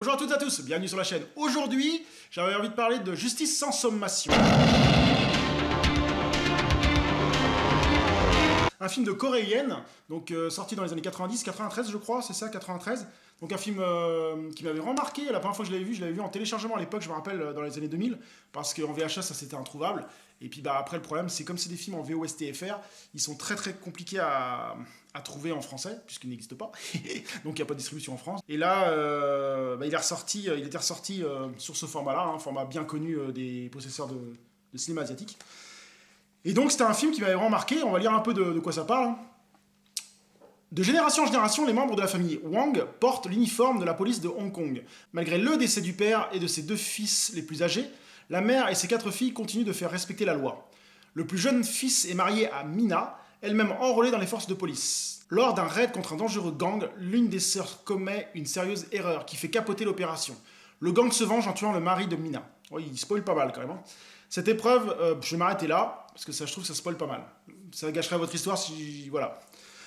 Bonjour à toutes et à tous, bienvenue sur la chaîne. Aujourd'hui, j'avais envie de parler de Justice sans sommation. Un film de coréenne, donc sorti dans les années 90, 93 je crois, c'est ça, 93. Donc un film qui m'avait remarqué, la première fois que je l'avais vu en téléchargement à l'époque, je me rappelle, dans les années 2000, parce qu'en VHS ça c'était introuvable. Et puis après le problème c'est comme c'est des films en VOSTFR, ils sont très très compliqués à trouver en français, puisqu'ils n'existent pas, donc il n'y a pas de distribution en France. Et là, il était ressorti sur ce format-là, un format bien connu des possesseurs de cinéma asiatique. Et donc c'était un film qui m'avait vraiment marqué, on va lire un peu de quoi ça parle. De génération en génération, les membres de la famille Wang portent l'uniforme de la police de Hong Kong. Malgré le décès du père et de ses deux fils les plus âgés, la mère et ses 4 filles continuent de faire respecter la loi. Le plus jeune fils est marié à Mina, elle-même enrôlée dans les forces de police. Lors d'un raid contre un dangereux gang, l'une des sœurs commet une sérieuse erreur qui fait capoter l'opération. Le gang se venge en tuant le mari de Mina. Oui, il spoil pas mal quand même. Cette épreuve, je vais m'arrêter là, parce que ça, je trouve que ça spoil pas mal. Ça gâcherait votre histoire si... Voilà.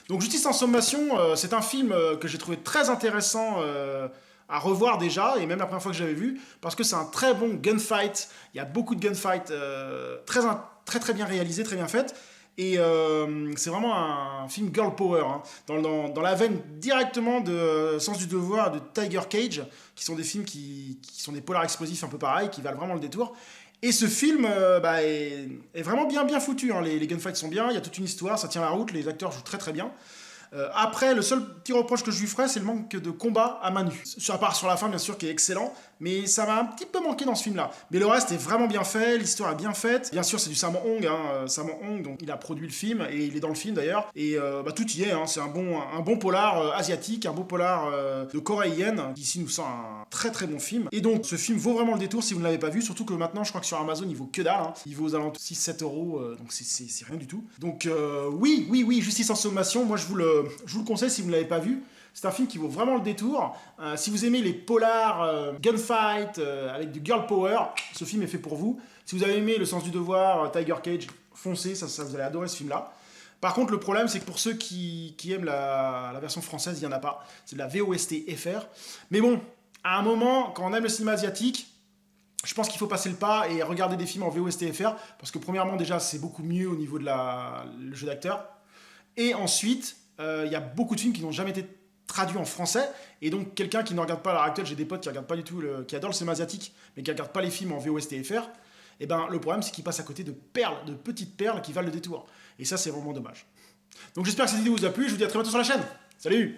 Donc Justice en sommation, c'est un film que j'ai trouvé très intéressant à revoir déjà, et même la première fois que j'avais vu, parce que c'est un très bon gunfight. Il y a beaucoup de gunfight très bien réalisé, très bien fait. Et c'est vraiment un film girl power, hein, dans la veine directement de Sens du devoir de Tiger Cage, qui sont des films qui sont des polars explosifs un peu pareils, qui valent vraiment le détour. Et ce film est vraiment bien foutu, hein. Les gunfights sont bien, il y a toute une histoire, ça tient la route, les acteurs jouent très bien. Après, le seul petit reproche que je lui ferais, c'est le manque de combat à main nue. À part sur la fin, bien sûr, qui est excellent, mais ça m'a un petit peu manqué dans ce film-là. Mais le reste est vraiment bien fait, l'histoire est bien faite. Bien sûr, c'est du Sammo Hung, hein, Sammo Hung, donc il a produit le film, et il est dans le film d'ailleurs. Et tout y est, hein, c'est un bon polar asiatique, un beau polar de coréenne, qui ici nous sent un très bon film. Et donc, ce film vaut vraiment le détour si vous ne l'avez pas vu, surtout que maintenant, je crois que sur Amazon, il vaut que dalle, hein. Il vaut aux alentours de 6-7 euros, donc c'est rien du tout. Donc, oui, Justice en sommation, moi je vous le conseille si vous ne l'avez pas vu. C'est un film qui vaut vraiment le détour. Si vous aimez les polars, gunfight, avec du girl power, ce film est fait pour vous. Si vous avez aimé Le Sens du devoir, Tiger Cage, foncez, ça vous allez adorer ce film-là. Par contre, le problème, c'est que pour ceux qui aiment la version française, il n'y en a pas. C'est de la VOST-FR. Mais bon, à un moment, quand on aime le cinéma asiatique, je pense qu'il faut passer le pas et regarder des films en VOST-FR, parce que premièrement, déjà, c'est beaucoup mieux au niveau de le jeu d'acteur. Et ensuite, il y a beaucoup de films qui n'ont jamais été traduits en français, et donc quelqu'un qui ne regarde pas à l'heure actuelle, j'ai des potes qui regardent pas du tout, qui adorent le cinéma asiatique, mais qui ne regardent pas les films en VOST-FR, et ben le problème c'est qu'ils passent à côté de perles, de petites perles qui valent le détour. Et ça c'est vraiment dommage. Donc j'espère que cette vidéo vous a plu, je vous dis à très bientôt sur la chaîne. Salut!